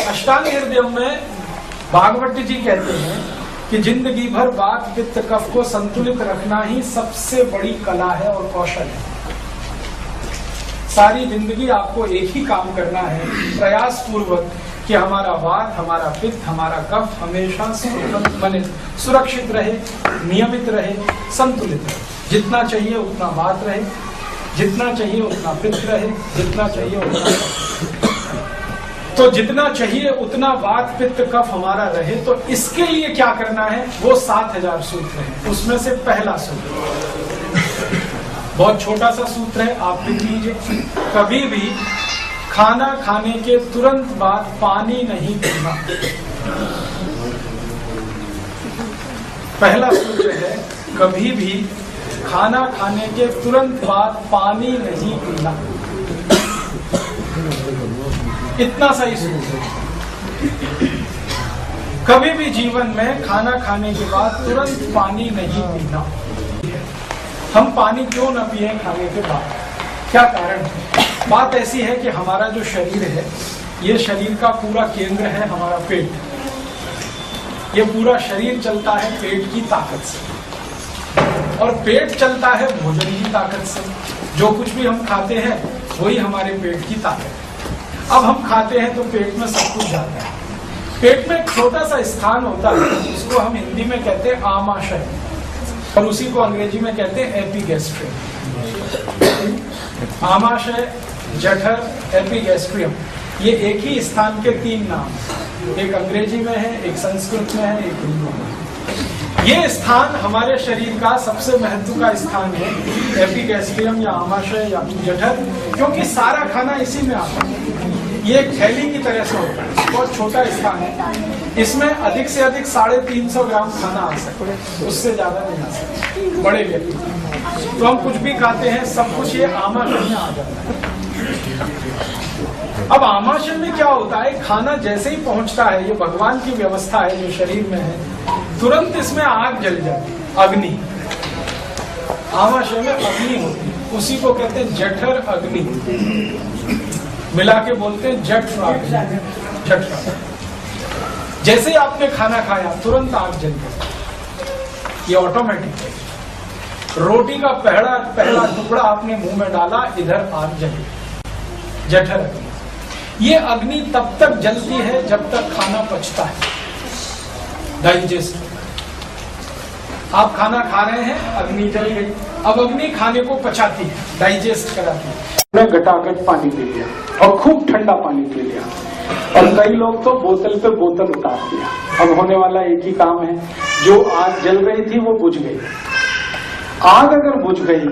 अष्टांग हृदय में भागवत जी कहते हैं कि जिंदगी भर वात पित्त कफ को संतुलित रखना ही सबसे बड़ी कला है और कौशल है। सारी जिंदगी आपको एक ही काम करना है, प्रयास पूर्वक, कि हमारा वात, हमारा पित्त, हमारा कफ हमेशा सुरक्षित रहे, नियमित रहे, संतुलित रहे। जितना चाहिए उतना वात रहे, जितना चाहिए उतना पित्त रहे, जितना चाहिए उतना तो जितना चाहिए उतना वात पित्त कफ हमारा रहे। तो इसके लिए क्या करना है, वो 7000 सूत्र है। उसमें से पहला सूत्र बहुत छोटा सा सूत्र है, आप लिख लीजिए। कभी भी खाना खाने के तुरंत बाद पानी नहीं पीना। पहला सूत्र है, कभी भी खाना खाने के तुरंत बाद पानी नहीं पीना। इतना सही सूत्र है। कभी भी जीवन में खाना खाने के बाद तुरंत पानी नहीं पीना। हम पानी क्यों न पिए खाने के बाद, क्या कारण है? बात ऐसी है कि हमारा जो शरीर है, ये शरीर का पूरा केंद्र है हमारा पेट। ये पूरा शरीर चलता है पेट की ताकत से, और पेट चलता है भोजन की ताकत से। जो कुछ भी हम खाते हैं वही हमारे पेट की ताकत है। अब हम खाते हैं तो पेट में सब कुछ जाता है। पेट में एक छोटा सा स्थान होता है, उसको हम हिंदी में कहते हैं आमाशय, और उसी को अंग्रेजी में कहते हैं एपिगैस्ट्रियम। आमाशय, जठर, एपिगैस्ट्रियम, ये एक ही स्थान के 3 नाम, एक अंग्रेजी में है, एक संस्कृत में है, एक हिंदी में है। ये स्थान हमारे शरीर का सबसे महत्व का स्थान है, एपिगैस्ट्रियम या आमाशय या जठर, क्योंकि सारा खाना इसी में आता है। ये एक थैली की तरह से होता है, बहुत छोटा स्थान है। इसमें अधिक से अधिक 350 ग्राम खाना आ सकता है, उससे ज्यादा नहीं आ सकता बड़े व्यक्ति। तो हम कुछ भी खाते हैं, सब कुछ ये आमाशय में आ जाता है। अब आमाशय में क्या होता है, खाना जैसे ही पहुंचता है, ये भगवान की व्यवस्था है जो शरीर में है, तुरंत इसमें आग जल जाती है, अग्नि। आमाशय में अग्नि होती है, उसी को कहते हैं जठर अग्नि। मिला के बोलते हैं जठर। जैसे ही आपने खाना खाया तुरंत आग जल गई, ये ऑटोमेटिक है। रोटी का पहला टुकड़ा आपने मुंह में डाला, इधर आग जली, जठर अग्नि। ये अग्नि तब तक जलती है जब तक खाना पचता है, डाइजेस्ट। आप खाना खा रहे हैं, अग्नि जल गई। अब अग्नि खाने को पचाती है, डाइजेस्ट कराती है। घटाघट पानी पी लिया और खूब ठंडा पानी पी लिया, और कई लोग तो बोतल पे बोतल उतार दिया। अब होने वाला एक ही काम है, जो आग जल रही थी वो बुझ गई। आग अगर बुझ गई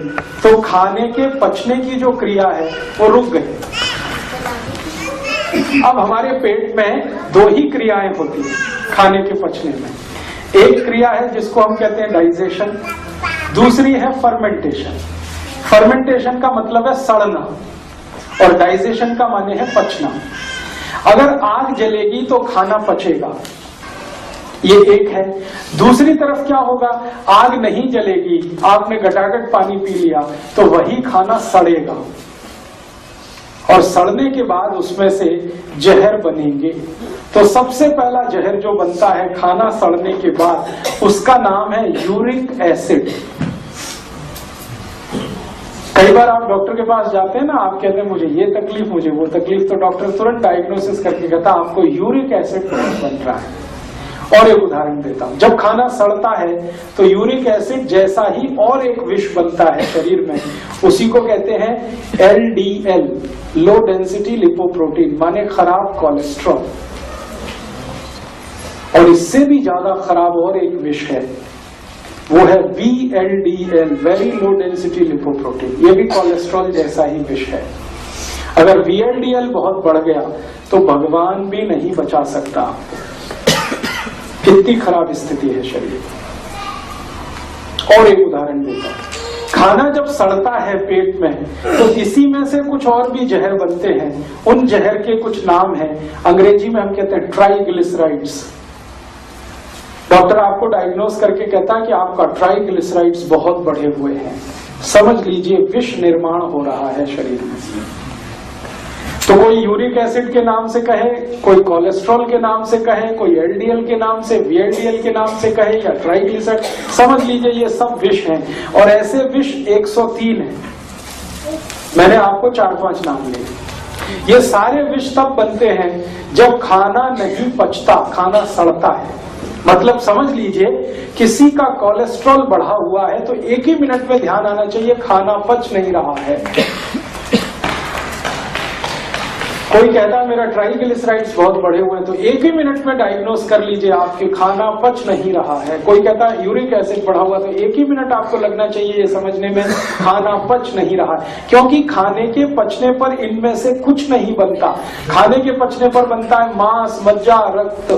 तो खाने के पचने की जो क्रिया है वो रुक गई। अब हमारे पेट में 2 ही क्रियाएं होती है खाने के पचने में। एक क्रिया है जिसको हम कहते हैं डाइजेशन, दूसरी है फर्मेंटेशन। फर्मेंटेशन का मतलब है सड़ना, और डाइजेशन का माने है पचना। अगर आग जलेगी तो खाना पचेगा, ये एक है। दूसरी तरफ क्या होगा, आग नहीं जलेगी, आपने घटाघट पानी पी लिया तो वही खाना सड़ेगा, और सड़ने के बाद उसमें से जहर बनेंगे। तो सबसे पहला जहर जो बनता है खाना सड़ने के बाद, उसका नाम है यूरिक एसिड। कई बार आप डॉक्टर के पास जाते हैं ना, आप कहते हैं मुझे ये तकलीफ, मुझे वो तकलीफ, तो डॉक्टर तुरंत डायग्नोसिस करके कहता है आपको यूरिक एसिड बन रहा है। और एक उदाहरण देता हूं, जब खाना सड़ता है तो यूरिक एसिड जैसा ही और एक विष बनता है शरीर में, उसी को कहते हैं LDL, लो डेंसिटी लिपोप्रोटीन, माने खराब कोलेस्ट्रॉल। और इससे भी ज्यादा खराब और एक विष है, वो है VLDL, very low density lipoprotein. ये भी कोलेस्ट्रॉल जैसा ही विष है। अगर VLDL बहुत बढ़ गया तो भगवान भी नहीं बचा सकता। कितनी खराब स्थिति है शरीर। और एक उदाहरण देता हूं, खाना जब सड़ता है पेट में तो इसी में से कुछ और भी जहर बनते हैं। उन जहर के कुछ नाम हैं, अंग्रेजी में हम कहते हैं ट्राइग्लिसराइड्स। डॉक्टर आपको डायग्नोस करके कहता है कि आपका ट्राइग्लिसराइड्स बहुत बढ़े हुए हैं, समझ लीजिए विष निर्माण हो रहा है शरीर में। तो कोई यूरिक एसिड के नाम से कहे, कोई कोलेस्ट्रॉल के नाम से कहे, कोई एलडीएल के नाम से, वीएलडीएल के नाम से कहे, या ट्राइग्लिसराइड, समझ लीजिए ये सब विष हैं। और ऐसे विष 103 हैं। मैंने आपको 4-5 नाम लिए। ये सारे विष तब बनते हैं जब खाना नहीं पचता, खाना सड़ता है। मतलब समझ लीजिए किसी का कोलेस्ट्रॉल बढ़ा हुआ है तो एक ही मिनट में ध्यान आना चाहिए खाना पच नहीं रहा है। कोई कहता है मेरा ट्राइग्लिसराइड्स बहुत बढ़े हुए हैं, तो एक ही मिनट में डायग्नोज कर लीजिए आपके खाना पच नहीं रहा है। कोई कहता है यूरिक एसिड बढ़ा हुआ, तो एक ही मिनट आपको लगना चाहिए ये समझने में खाना पच नहीं रहा है। क्योंकि खाने के पचने पर इनमें से कुछ नहीं बनता। खाने के पचने पर बनता है मांस, मज्जा, रक्त,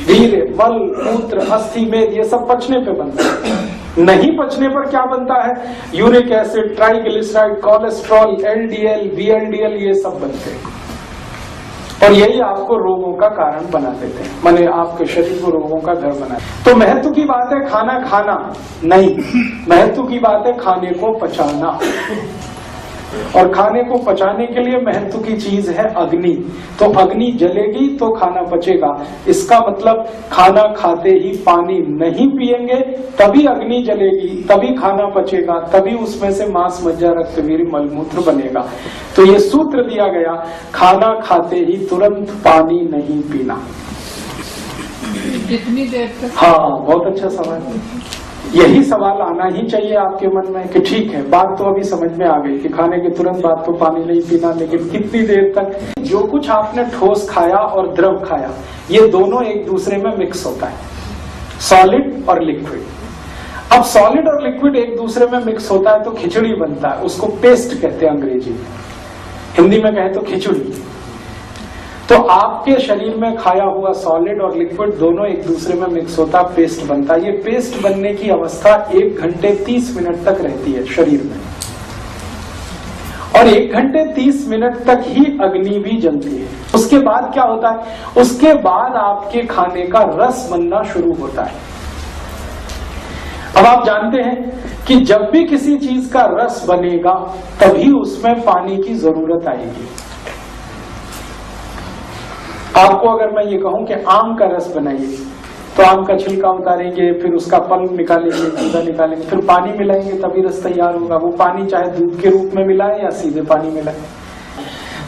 वीर्य, मल, मूत्र, अस्थि, मेद, ये सब पचने पे बनता है। नहीं पचने पर क्या बनता है? Uric acid, triglyceride, cholesterol, LDL, VLDL, ये सब बनते हैं। और यही आपको रोगों का कारण बना देते हैं, माने आपके शरीर को रोगों का घर बना। तो महत्व की बात है खाना खाना नहीं, महत्व की बात है खाने को पचाना। और खाने को पचाने के लिए महत्व की चीज है अग्नि। तो अग्नि जलेगी तो खाना पचेगा। इसका मतलब खाना खाते ही पानी नहीं पिएंगे तभी अग्नि जलेगी, तभी खाना पचेगा, तभी उसमें से मांस, मज्जा, रक्त, वीर्य, मलमूत्र बनेगा। तो ये सूत्र दिया गया, खाना खाते ही तुरंत पानी नहीं पीना। कितनी देर तक? हाँ, बहुत अच्छा सवाल। यही सवाल आना ही चाहिए आपके मन में कि ठीक है, बात तो अभी समझ में आ गई कि खाने के तुरंत बाद तो पानी नहीं पीना, लेकिन कितनी देर तक? जो कुछ आपने ठोस खाया और द्रव खाया, ये दोनों एक दूसरे में मिक्स होता है, सॉलिड और लिक्विड। अब सॉलिड और लिक्विड एक दूसरे में मिक्स होता है तो खिचड़ी बनता है, उसको पेस्ट कहते हैं अंग्रेजी में, हिंदी में कहे तो खिचड़ी। तो आपके शरीर में खाया हुआ सॉलिड और लिक्विड दोनों एक दूसरे में मिक्स होता, पेस्ट बनता है। ये पेस्ट बनने की अवस्था 1 घंटे 30 मिनट तक रहती है शरीर में, और 1 घंटे 30 मिनट तक ही अग्नि भी जलती है। उसके बाद क्या होता है? उसके बाद आपके खाने का रस बनना शुरू होता है। अब आप जानते हैं कि जब भी किसी चीज का रस बनेगा तभी उसमें पानी की जरूरत आएगी। आपको अगर मैं ये कहूं कि आम का रस बनाइए, तो आम का छिलका उतारेंगे, फिर उसका पल्प निकालेंगे, गूदा निकालेंगे, फिर पानी मिलाएंगे, तभी रस तैयार होगा। वो पानी चाहे दूध के रूप में मिलाए या सीधे पानी मिलाए।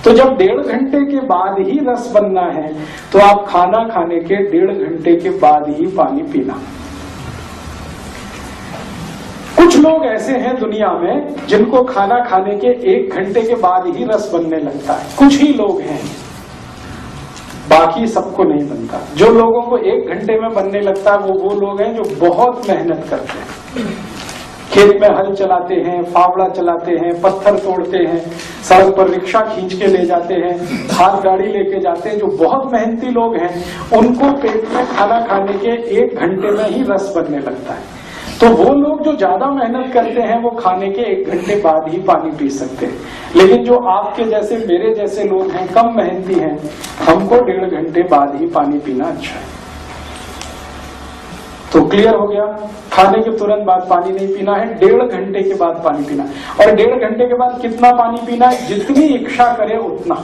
तो जब 1.5 घंटे के बाद ही रस बनना है तो आप खाना खाने के 1.5 घंटे के बाद ही पानी पीना। कुछ लोग ऐसे हैं दुनिया में जिनको खाना खाने के 1 घंटे के बाद ही रस बनने लगता है। कुछ ही लोग हैं, बाकी सबको नहीं बनता। जो लोगों को 1 घंटे में बनने लगता है वो लोग हैं जो बहुत मेहनत करते हैं, खेत में हल चलाते हैं, फावड़ा चलाते हैं, पत्थर तोड़ते हैं, सड़क पर रिक्शा खींच के ले जाते हैं, हाथ गाड़ी लेके जाते हैं। जो बहुत मेहनती लोग हैं उनको पेट में खाना खाने के 1 घंटे में ही रस बनने लगता है। तो वो लोग जो ज्यादा मेहनत करते हैं वो खाने के 1 घंटे बाद ही पानी पी सकते हैं। लेकिन जो आपके जैसे, मेरे जैसे लोग हैं, कम मेहनती हैं, हमको 1.5 घंटे बाद ही पानी पीना अच्छा है। तो क्लियर हो गया, खाने के तुरंत बाद पानी नहीं पीना है, 1.5 घंटे के बाद पानी पीना। और 1.5 घंटे के बाद कितना पानी पीना है? जितनी इच्छा करे उतना,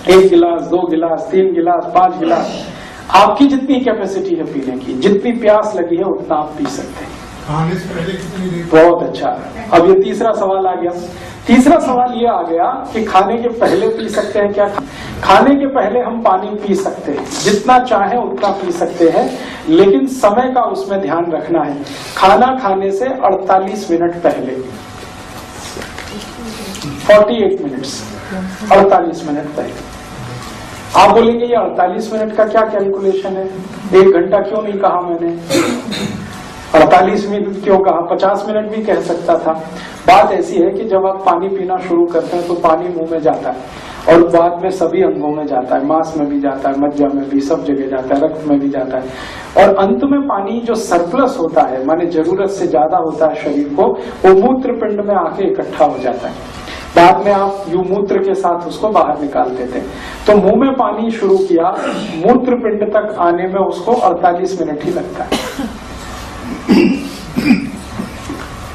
1 गिलास, 2 गिलास, 3 गिलास, 5 गिलास, आपकी जितनी कैपेसिटी है पीने की, जितनी प्यास लगी है उतना आप पी सकते हैं। खाने से पहले कितनी देर? बहुत अच्छा। अब ये तीसरा सवाल आ गया। तीसरा सवाल ये आ गया कि खाने के पहले पी सकते हैं क्या? खाने के पहले हम पानी पी सकते हैं, जितना चाहे उतना पी सकते हैं, लेकिन समय का उसमें ध्यान रखना है। खाना खाने से 48 मिनट पहले, 48 मिनट्स, 48 मिनट पहले। आप बोलेंगे ये 48 मिनट का क्या कैलकुलेशन है, 1 घंटा क्यों नहीं कहा मैंने, 48 मिनट क्यों कहा, 50 मिनट भी कह सकता था। बात ऐसी है कि जब आप पानी पीना शुरू करते हैं तो पानी मुंह में जाता है और बाद में सभी अंगों में जाता है, मांस में भी जाता है, मज्जा में भी, सब जगह जाता है, रक्त में भी जाता है। और अंत में पानी जो सरप्लस होता है, माने जरूरत से ज्यादा होता है शरीर को, वो मूत्र पिंड में आके इकट्ठा हो जाता है। बाद में आप यू मूत्र के साथ उसको बाहर निकाल देते हैं। तो मुंह में पानी शुरू किया, मूत्र पिंड तक आने में उसको 48 मिनट ही लगता है।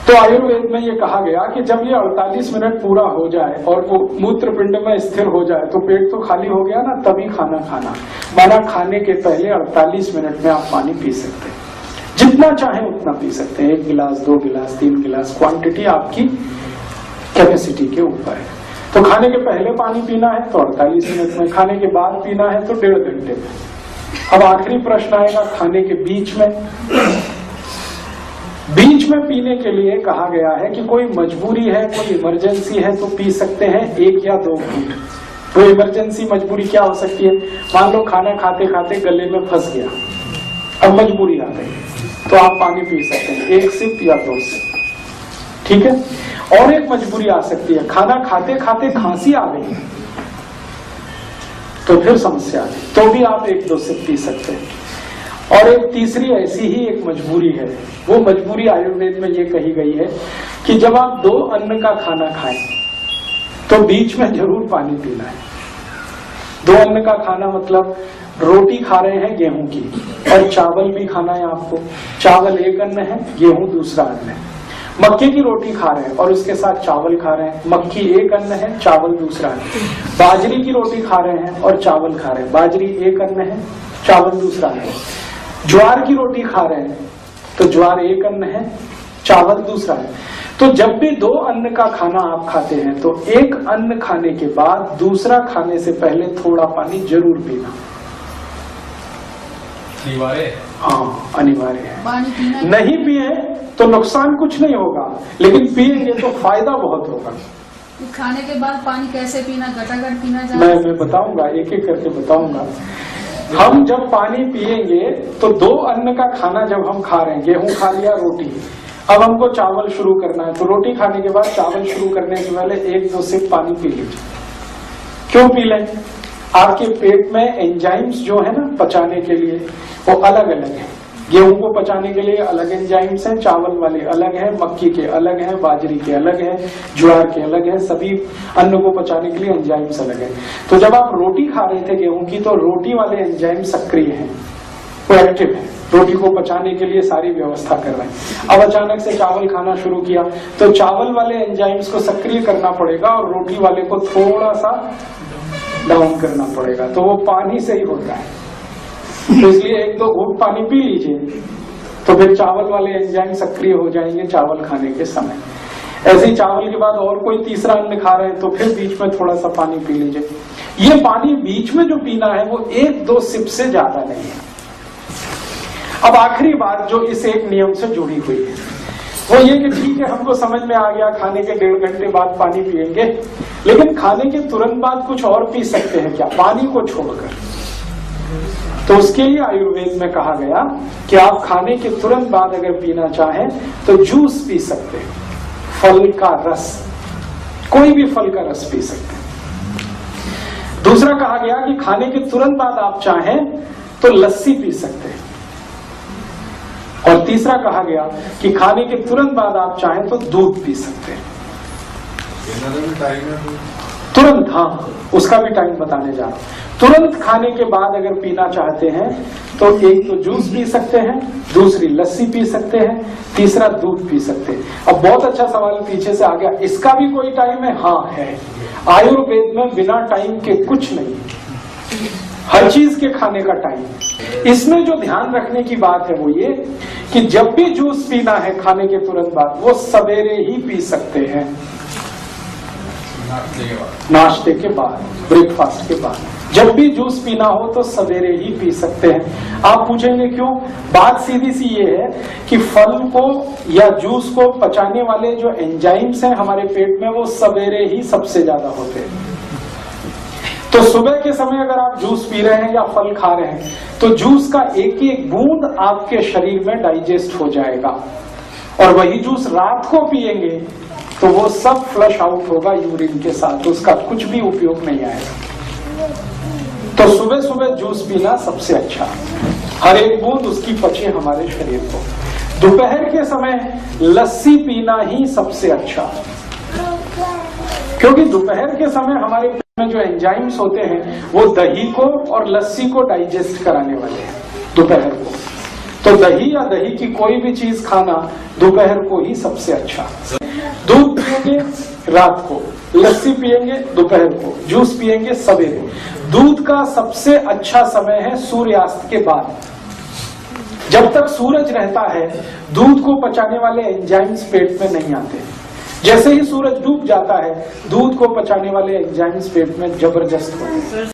तो तो आयुर्वेद में ये कहा गया कि जब ये 48 मिनट पूरा हो जाए और वो मूत्रपिंड में स्थिर हो जाए तो पेट तो खाली हो गया ना, तभी खाना खाना। माना खाने के पहले 48 मिनट में आप पानी पी सकते हैं, जितना चाहे उतना पी सकते हैं, 1 गिलास 2 गिलास 3 गिलास, क्वांटिटी आपकी कैपेसिटी के ऊपर है। तो खाने के पहले पानी पीना है तो 48 मिनट में, खाने के बाद पीना है तो 1.5 घंटे में। अब आखिरी प्रश्न आएगा खाने के बीच में। बीच में पीने के लिए कहा गया है कि कोई मजबूरी है, कोई इमरजेंसी है तो पी सकते हैं 1 या 2 घूंट। तो इमरजेंसी मजबूरी क्या हो सकती है? मान लो खाना खाते खाते गले में फंस गया, अब मजबूरी आ गई, तो आप पानी पी सकते हैं 1 सिप या 2 सिप, ठीक है। और एक मजबूरी आ सकती है, खाना खाते खाते खांसी आ गई तो फिर समस्या है, तो भी आप 1-2 सिप पी सकते हैं। और एक तीसरी ऐसी ही एक मजबूरी है, वो मजबूरी आयुर्वेद में ये कही गई है कि जब आप 2 अन्न का खाना खाएं तो बीच में जरूर पानी पीना है। 2 अन्न का खाना मतलब रोटी खा रहे हैं गेहूं की और चावल भी खाना है आपको। चावल एक अन्न है, गेहूं दूसरा अन्न है। मक्के की रोटी खा रहे हैं और उसके साथ चावल खा रहे हैं, मक्की एक अन्न है, चावल दूसरा है। बाजरी की रोटी खा रहे हैं और चावल खा रहे हैं, बाजरी एक अन्न है, चावल दूसरा है। ज्वार की रोटी खा रहे हैं तो ज्वार एक अन्न है, चावल दूसरा है। तो जब भी 2 अन्न का खाना आप खाते हैं तो एक अन्न खाने के बाद दूसरा खाने से पहले थोड़ा पानी जरूर पीना अनिवार्य। हाँ, अनिवार्य है। पानी पीना नहीं पिए तो नुकसान कुछ नहीं होगा, लेकिन पिएंगे तो फायदा बहुत होगा। खाने के बाद पानी कैसे पीना, गटागट पीना चाहिए? मैं बताऊंगा, एक एक करके बताऊंगा। हम जब पानी पिएंगे तो 2 अन्न का खाना जब हम खा रहे हैं, गेहूं खा लिया, रोटी, अब हमको चावल शुरू करना है तो रोटी खाने के बाद चावल शुरू करने से पहले 1-2 सिप पानी पी लीजिए। क्यों पी लें? आपके पेट में एंजाइम्स जो है ना पचाने के लिए वो अलग अलग है। गेहूं को पचाने के लिए अलग एंजाइम्स हैं, चावल वाले अलग हैं, मक्की के अलग हैं, बाजरी के अलग हैं, ज्वार के अलग हैं, सभी अन्न को पचाने के लिए एंजाइम्स अलग हैं। तो जब आप रोटी खा रहे थे गेहूं की तो रोटी वाले एंजाइम सक्रिय हैं, वो एक्टिव है, रोटी को पचाने के लिए सारी व्यवस्था कर रहे हैं। अब अचानक से चावल खाना शुरू किया तो चावल वाले एंजाइम्स को सक्रिय करना पड़ेगा और रोटी वाले को थोड़ा सा डाउन करना पड़ेगा, तो वो पानी से ही होता है। तो इसलिए 1-2 घूंट पानी पी लीजिए तो फिर चावल वाले एंजाइम सक्रिय हो जाएंगे चावल खाने के समय। ऐसे ही चावल के बाद और कोई तीसरा अन्न खा रहे हैं तो फिर बीच में थोड़ा सा पानी पी लीजिए। ये पानी बीच में जो पीना है वो 1-2 सिप से ज्यादा नहीं है। अब आखिरी बात जो इस एक नियम से जुड़ी हुई है वो ये कि ठीक है, हमको समझ में आ गया खाने के 1.5 घंटे बाद पानी पिएंगे, लेकिन खाने के तुरंत बाद कुछ और पी सकते हैं क्या, पानी को छोड़कर? तो उसके लिए आयुर्वेद में कहा गया कि आप खाने के तुरंत बाद अगर पीना चाहें तो जूस पी सकते हैं, फल का रस, कोई भी फल का रस पी सकते हैं। दूसरा कहा गया कि खाने के तुरंत बाद आप चाहें तो लस्सी पी सकते हैं। और तीसरा कहा गया कि खाने के तुरंत बाद आप चाहें तो दूध पी सकते हैं। तुरंत, हाँ, उसका भी टाइम बताने जा रहा हूं। तुरंत खाने के बाद अगर पीना चाहते हैं तो एक तो जूस पी सकते हैं, दूसरी लस्सी पी सकते हैं, तीसरा दूध पी सकते हैं। अब बहुत अच्छा सवाल पीछे से आ गया, इसका भी कोई टाइम है? हाँ है। आयुर्वेद में बिना टाइम के कुछ नहीं, हर चीज के खाने का टाइम। इसमें जो ध्यान रखने की बात है वो ये कि जब भी जूस पीना है खाने के तुरंत बाद वो सवेरे ही पी सकते हैं, नाश्ते के बाद, ब्रेकफास्ट के बाद। जब भी जूस पीना हो तो सवेरे ही पी सकते हैं। आप पूछेंगे क्यों? बात सीधी सी ये है कि फल को या जूस को पचाने वाले जो एंजाइम्स हैं हमारे पेट में वो सवेरे ही सबसे ज्यादा होते हैं। तो सुबह के समय अगर आप जूस पी रहे हैं या फल खा रहे हैं तो जूस का एक एक बूंद आपके शरीर में डाइजेस्ट हो जाएगा, और वही जूस रात को पिएंगे तो वो सब फ्लश आउट होगा यूरिन के साथ, उसका कुछ भी उपयोग नहीं आएगा। तो सुबह सुबह जूस पीना सबसे अच्छा, हर एक बूंद उसकी पचे हमारे शरीर को। दोपहर के समय लस्सी पीना ही सबसे अच्छा, क्योंकि दोपहर के समय हमारे पेट में जो एंजाइम्स होते हैं वो दही को और लस्सी को डाइजेस्ट कराने वाले हैं दोपहर को। तो दही या दही की कोई भी चीज खाना दोपहर को ही सबसे अच्छा। दूध पिएंगे रात को, लस्सी पिएंगे दोपहर को, जूस पिएंगे सवेरे। दूध का सबसे अच्छा समय है सूर्यास्त के बाद। जब तक सूरज रहता है दूध को पचाने वाले एंजाइम्स पेट में नहीं आते। जैसे ही सूरज डूब जाता है दूध को पचाने वाले एंजाइम्स पेट में जबरदस्त होते हैं।